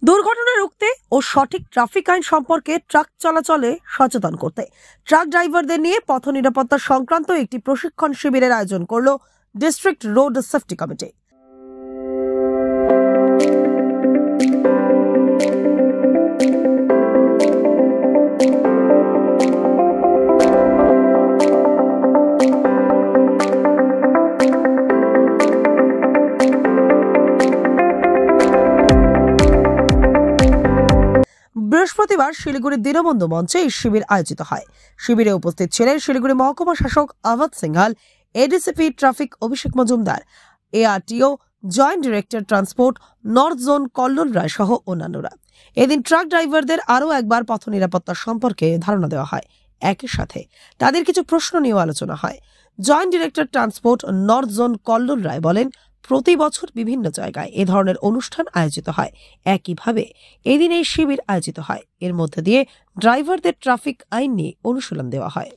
দুর্ঘটনা রুখতে ও সঠিক ট্রাফিক আইন সম্পর্কে ট্রাক চলাচলে সচেতন করতে ট্রাক ড্রাইভারদের নিয়ে পথ নিরাপত্তা সংক্রান্ত একটি প্রশিক্ষণ শিবিরের আয়োজন করল ডিস্ট্রিক্ট রোড সেফটি কমিটি। বৃহস্পতিবার শিলিগুড়ির দীনবন্ধু মঞ্চে এই শিবির আয়োজিত হয়। শিবিরে উপস্থিত ছিলেন শিলিগুড়ি মহকুমা শাসক Avad Singhal, ADCP traffic Abhishek Majumdar, ARTO joint director transport north zone Kallol Roy সহ অন্যান্যরা। এদিন ট্রাক ড্রাইভারদের আরও একবার পথ নিরাপত্তা সম্পর্কে ধারণা দেওয়া হয়। একই সাথে তাদের কিছু প্রশ্ন নিয়েও আলোচনা হয়। Joint director transport north zone Kallol Roy বলেন, প্রতি বছর বিভিন্ন জায়গায় এ ধরনের অনুষ্ঠান আয়োজিত হয়। একইভাবে এদিন এই শিবির আয়োজিত হয়। এর মধ্যে দিয়ে ড্রাইভারদের ট্রাফিক আইন নিয়ে অনুশীলন দেওয়া হয়।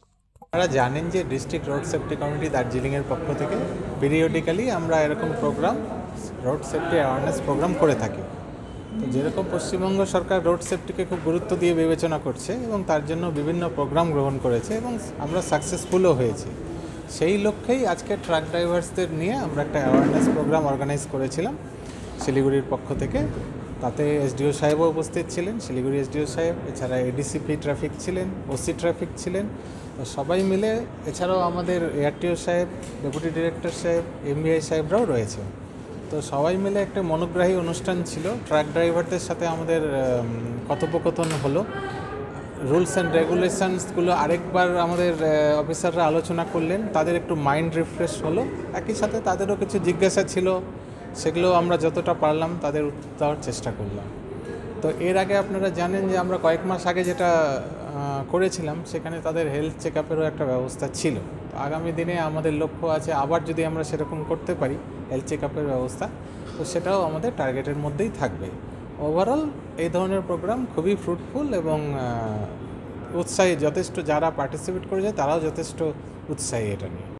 আপনারা জানেন যে ডিস্ট্রিক্ট রোড সেফটি কমিটি দার্জিলিংয়ের পক্ষ থেকে পিরিয়ডিক্যালি আমরা এরকম program, road safety awareness program করে থাকি। তো যেরকম পশ্চিমবঙ্গ সরকার রোড সেফটিকে খুব গুরুত্ব দিয়ে বিবেচনা করছে এবং তার জন্য বিভিন্ন প্রোগ্রাম গ্রহণ করেছে এবং আমরা সাকসেসফুলও হয়েছি। সেই লক্ষ্যেই আজকে ট্রাক ড্রাইভার্সদের নিয়ে আমরা একটা অ্যাওয়ারনেস প্রোগ্রাম অর্গানাইজ করেছিলাম শিলিগুড়ির পক্ষ থেকে। তাতে এসডিও সাহেবও উপস্থিত ছিলেন, শিলিগুড়ি এসডিও সাহেব, এছাড়া এডিসিপি ট্রাফিক ছিলেন, ওসি ট্রাফিক ছিলেন। তো সবাই মিলে, এছাড়াও আমাদের এআরটিও সাহেব, ডেপুটি ডিরেক্টর সাহেব, এমবিআই সাহেবরাও রয়েছে। তো সবাই মিলে একটা মনোগ্রাহী অনুষ্ঠান ছিল। ট্রাক ড্রাইভারদের সাথে আমাদের কথোপকথন হলো। রুলস অ্যান্ড রেগুলেশনসগুলো আরেকবার আমাদের অফিসাররা আলোচনা করলেন, তাদের একটু মাইন্ড রিফ্রেশ হলো। একই সাথে তাদেরও কিছু জিজ্ঞাসা ছিল, সেগুলো আমরা যতটা পারলাম তাদের উত্তর দেওয়ার চেষ্টা করলাম। তো এর আগে আপনারা জানেন যে আমরা কয়েক মাস আগে যেটা করেছিলাম, সেখানে তাদের হেলথ চেক আপেরও একটা ব্যবস্থা ছিল। তো আগামী দিনে আমাদের লক্ষ্য আছে আবার যদি আমরা সেরকম করতে পারি হেলথ চেক আপের ব্যবস্থা, তো সেটাও আমাদের টার্গেটের মধ্যেই থাকবে। ওভারঅল এই ধরনের প্রোগ্রাম খুবই ফ্রুটফুল এবং উৎসাহী, যথেষ্ট যারা পার্টিসিপেট করেছে তারাও যথেষ্ট উৎসাহী এটা নিয়ে।